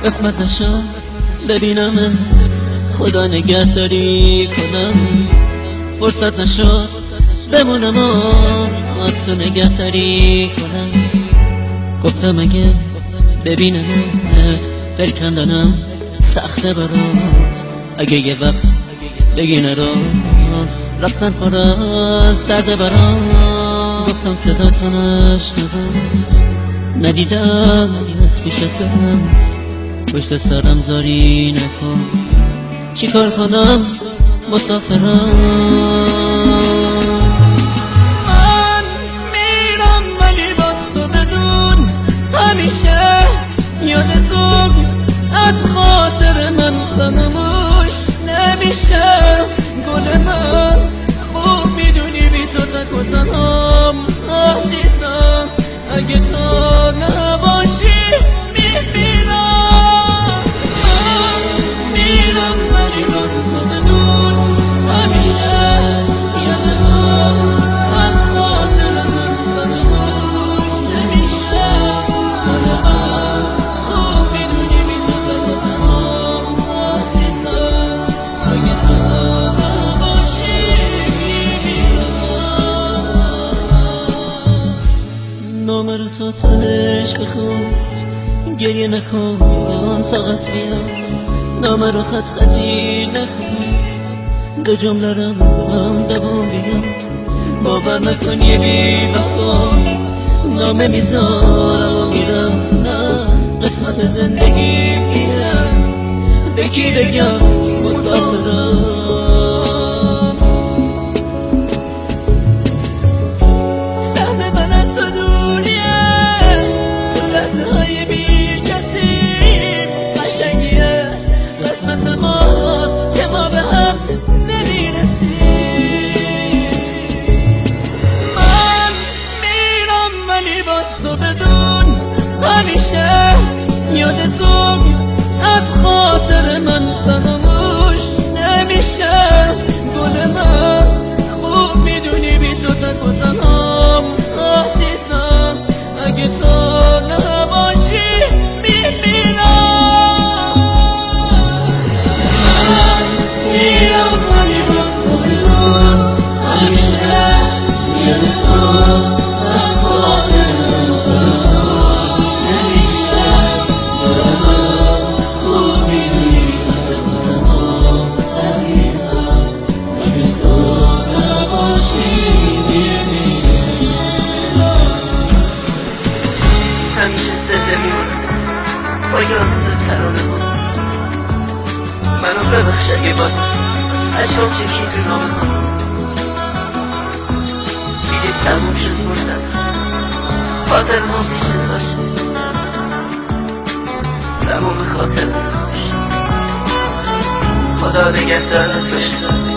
قسمت نشد ببینم خدا نگهداری کنم، فرصت نشد بمونم و از تو نگهداری کنم. گفتم اگه ببینم دل کندنم سخته برام، اگه یه وقت بگی نرام رفتن پر از درد برام. گفتم صدا تو نشنوم، ندیدم از پیشت برم، پشت سرم زاری نکن، چی کار کنم مسافرم. من میرم ولی با تو بدون همیشه یاد تو از خاطر من فراموش نمیشه. گل من خوب میدونی بی تو تک و تنهام عزیزم، اگه تو نباشی میمیرم. من میرم ولی با تو بدون همیشه یاد تو از خاطر من فراموش نمیشه. گل من خوب میدونی بی تو تک و تنهام عزیزم، اگه تو نباشی میمیرم. نامه رو تا تنش بخون، گریه نکن طاقت بیار، نامه رو خط خطی نکن، دو جمله رو هم دوام بیار. باور نکن یه بی وفا نامه میذارم و میرم، نه قسمت زندگی میرم، به کی بگم مسافرم. سهم من از تو دوریه، تو لحظه های بی کسی قشنگیه، قسمت ماست که ما به هم نمیرسیم. من میرم ولی با تو بدون همیشه یاد تو از خاطر من فراموش نمیشه. گل من خوب میدونی بی تو تک و تنهام عزیزم، اگه تو نباشی میمیرم. من میرم ولی با تو بدون همیشه یاد تو از خاطر من فراموش نمیشه. گل من خوب میدونی بی تو تک و تنهام عزیزم، اگه تو نباشی میمیرم. همیشه زنده میمونم با یاد ترانه ها، منو ببخش اگه باز عشقم چکی تو نامه ها. دیگه تموم شد فرصت، خاطر ما میشه باشه، تموم خاطر باشه. خدا نگهدارت باشه.